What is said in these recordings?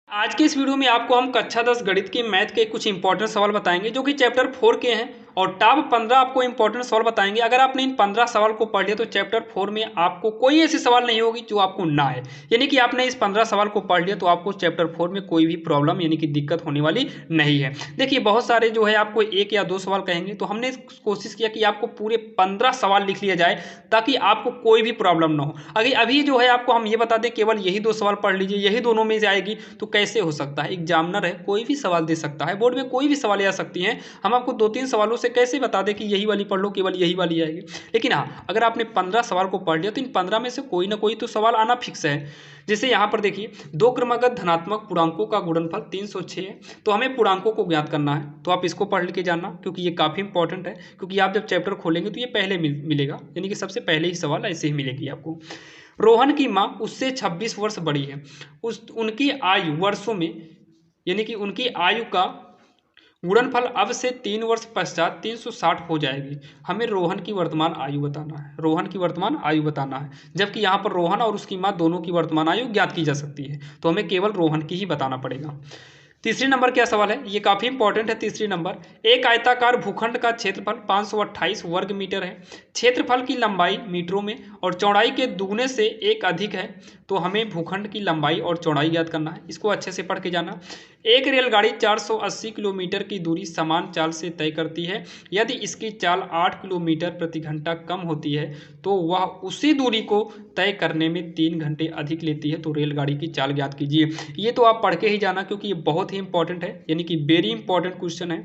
आज के इस वीडियो में आपको हम कक्षा 10 गणित के मैथ के कुछ इंपॉर्टेंट सवाल बताएंगे जो कि चैप्टर 4 के हैं और टॉप 15 आपको इंपॉर्टेंट सवाल बताएंगे। अगर आपने इन 15 सवाल को पढ़ लिया तो चैप्टर 4 में आपको कोई ऐसी सवाल नहीं होगी जो आपको ना है, यानी कि आपने इस 15 सवाल को पढ़ लिया तो आपको चैप्टर 4 में कोई भी प्रॉब्लम यानी कि दिक्कत होने वाली नहीं है। देखिए बहुत सारे जो है आपको एक या दो सवाल कहेंगे, तो हमने कोशिश किया कि आपको पूरे 15 सवाल लिख लिया जाए ताकि आपको कोई भी प्रॉब्लम ना हो। अगर अभी जो है आपको हम ये बता दें केवल यही दो सवाल पढ़ लीजिए, यही दोनों में से आएगी, तो कैसे हो सकता है? एग्जामिनर है, कोई भी सवाल दे सकता है, बोर्ड में कोई भी सवाल आ सकती हैं। हम आपको 2-3 सवालों से कैसे बता दें कि यही वाली पढ़ लो, केवल यही वाली आएगी। लेकिन हाँ, अगर आपने 15 सवाल को पढ़ लिया तो इन 15 में से कोई ना कोई तो सवाल आना फिक्स है। जैसे यहाँ पर देखिए, दो क्रमागत धनात्मक पूर्णांकों का गुणनफल 306 है, तो हमें पूर्णांकों को ज्ञात करना है। तो आप इसको पढ़ के जानना, क्योंकि ये काफ़ी इंपॉर्टेंट है, क्योंकि आप जब चैप्टर खोलेंगे तो ये पहले मिलेगा, यानी कि सबसे पहले ही सवाल ऐसे ही मिलेगी आपको। रोहन की माँ उससे 26 वर्ष बड़ी है, उनकी आयु वर्षों में, यानी कि उनकी आयु का गुणनफल अब से 3 वर्ष पश्चात 360 हो जाएगी। हमें रोहन की वर्तमान आयु बताना है, रोहन की वर्तमान आयु बताना है, जबकि यहाँ पर रोहन और उसकी माँ दोनों की वर्तमान आयु ज्ञात की जा सकती है, तो हमें केवल रोहन की ही बताना पड़ेगा। तीसरी नंबर क्या सवाल है, ये काफ़ी इंपॉर्टेंट है। तीसरी नंबर, एक आयताकार भूखंड का क्षेत्रफल 528 वर्ग मीटर है, क्षेत्रफल की लंबाई मीटरों में और चौड़ाई के दुगने से एक अधिक है, तो हमें भूखंड की लंबाई और चौड़ाई ज्ञात करना है। इसको अच्छे से पढ़ के जाना। एक रेलगाड़ी 480 किलोमीटर की दूरी समान चाल से तय करती है, यदि इसकी चाल 8 किलोमीटर प्रति घंटा कम होती है तो वह उसी दूरी को तय करने में 3 घंटे अधिक लेती है, तो रेलगाड़ी की चाल ज्ञात कीजिए। ये तो आप पढ़ के ही जाना, क्योंकि ये बहुत ही इंपॉर्टेंट है, यानी कि वेरी इंपॉर्टेंट क्वेश्चन है।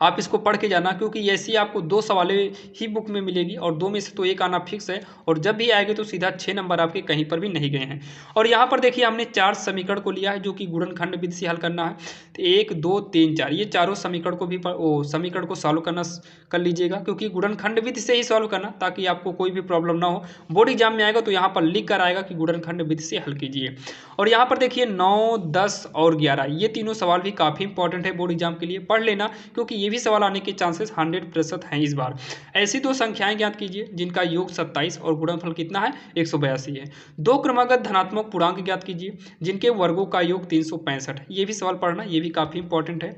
आप इसको पढ़ के जाना, क्योंकि ऐसी आपको 2 सवालें ही बुक में मिलेगी और 2 में से तो एक आना फिक्स है, और जब भी आएगी तो सीधा 6 नंबर आपके कहीं पर भी नहीं गए हैं। और यहाँ पर देखिए हमने 4 समीकरण को लिया है जो कि गुणनखंड विधि से हल करना है। तो 1 2 3 4 ये चारों समीकरण को भी समीकरण को सॉल्व करना कर लीजिएगा, क्योंकि गुणनखंड विधि से ही सॉल्व करना, ताकि आपको कोई भी प्रॉब्लम ना हो। बोर्ड एग्जाम में आएगा तो यहाँ पर लिख कर आएगा कि गुणनखंड विधि से हल कीजिए। और यहाँ पर देखिए 9 10 और 11 ये तीनों सवाल भी काफ़ी इंपॉर्टेंट है बोर्ड एग्जाम के लिए, पढ़ लेना, क्योंकि ये भी सवाल आने के चांसेस 100% हैं इस बार। ऐसी दो संख्याएं ज्ञात कीजिए जिनका योग 27 और गुणनफल कितना है 182 है। दो क्रमागत धनात्मक पूर्णांक ज्ञात कीजिए जिनके वर्गों का योग 365 है। ये भी सवाल पढ़ना, ये भी काफ़ी इंपॉर्टेंट है।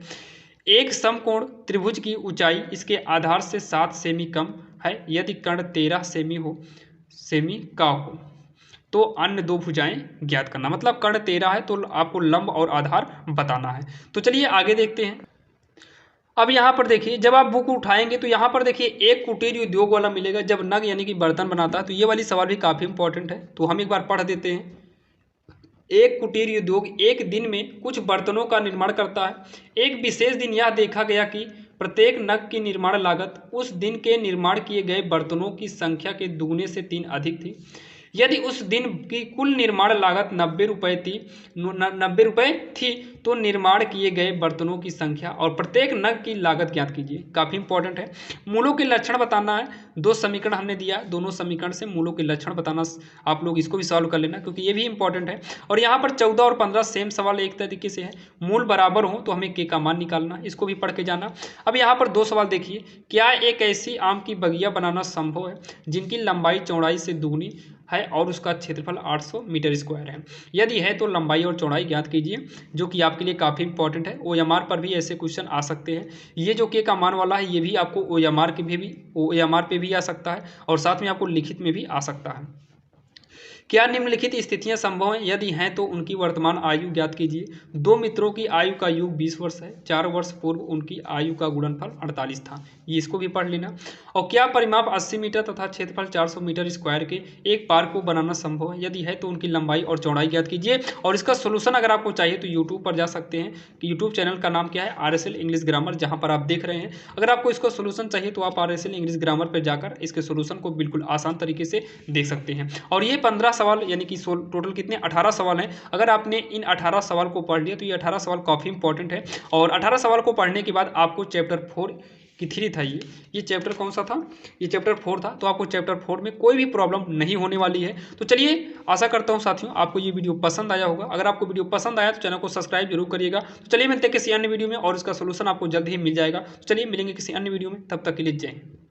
एक समकोण त्रिभुज की ऊंचाई इसके आधार से 7 सेमी कम है, यदि कर्ण 13 सेमी का हो तो अन्य दो भुजाएं ज्ञात करना। मतलब कर्ण 13 है तो आपको लंब और आधार बताना है। तो चलिए आगे देखते हैं। अब यहाँ पर देखिए, जब आप बुक उठाएंगे तो यहाँ पर देखिए एक कुटीर उद्योग वाला मिलेगा, जब नग यानी कि बर्तन बनाता है, तो ये वाली सवाल भी काफ़ी इंपॉर्टेंट है, तो हम एक बार पढ़ देते हैं। एक कुटीर उद्योग एक दिन में कुछ बर्तनों का निर्माण करता है। एक विशेष दिन यह देखा गया कि प्रत्येक नग की निर्माण लागत उस दिन के निर्माण किए गए बर्तनों की संख्या के दुगने से 3 अधिक थी। यदि उस दिन की कुल निर्माण लागत 90 रुपये थी तो निर्माण किए गए बर्तनों की संख्या और प्रत्येक नग की लागत ज्ञात कीजिए। काफ़ी इंपॉर्टेंट है। मूलों के लक्षण बताना है। 2 समीकरण हमने दिया, दोनों समीकरण से मूलों के लक्षण बताना, आप लोग इसको भी सॉल्व कर लेना, क्योंकि ये भी इंपॉर्टेंट है। और यहाँ पर 14 और 15 सेम सवाल एक तरीके से है, मूल बराबर हो तो हमें के का मान निकालना, इसको भी पढ़ के जाना। अब यहाँ पर 2 सवाल देखिए, क्या एक ऐसी आम की बगिया बनाना संभव है जिनकी लंबाई चौड़ाई से दुगनी है और उसका क्षेत्रफल 800 मीटर स्क्वायर है? यदि है तो लंबाई और चौड़ाई ज्ञात कीजिए, जो कि आपके लिए काफ़ी इंपॉर्टेंट है। ओएमआर पर भी ऐसे क्वेश्चन आ सकते हैं। ये जो के का मान वाला है ये भी आपको ओएमआर पे भी आ सकता है, और साथ में आपको लिखित में भी आ सकता है। क्या निम्नलिखित स्थितियां संभव हैं? यदि हैं तो उनकी वर्तमान आयु ज्ञात कीजिए। 2 मित्रों की आयु का योग 20 वर्ष है, 4 वर्ष पूर्व उनकी आयु का गुणनफल 48 था। ये इसको भी पढ़ लेना। और क्या परिमाप 80 मीटर तथा क्षेत्रफल 400 मीटर स्क्वायर के एक पार्क को बनाना संभव है? यदि है तो उनकी लंबाई और चौड़ाई ज्ञात कीजिए। और इसका सोल्यूशन अगर आपको चाहिए तो यूट्यूब पर जा सकते हैं, कि यूट्यूब चैनल का नाम क्या है, RSL इंग्लिश ग्रामर, जहाँ पर आप देख रहे हैं। अगर आपको इसका सोल्यूशन चाहिए तो आप RSL इंग्लिश ग्रामर पर जाकर इसके सोल्यूशन को बिल्कुल आसान तरीके से देख सकते हैं। और ये 15 सवाल यानी कि टोटल कितने 18 सवाल हैं। अगर आपने इन 18 सवाल को पढ़ लिया तो ये 18 सवाल काफ़ी इंपॉर्टेंट है। और 18 सवाल को पढ़ने के बाद आपको चैप्टर 4 की 3 था, ये चैप्टर कौन सा था, ये चैप्टर 4 था, तो आपको चैप्टर 4 में कोई भी प्रॉब्लम नहीं होने वाली है। तो चलिए, आशा करता हूँ साथियों आपको ये वीडियो पसंद आया होगा। अगर आपको वीडियो पसंद आया तो चैनल को सब्सक्राइब जरूर करिएगा। तो चलिए मिलते हैं किसी अन्य वीडियो में, और इसका सोल्यूशन आपको जल्द ही मिल जाएगा। तो चलिए मिलेंगे किसी अन्य वीडियो में, तब तक के लिए जय हिंद।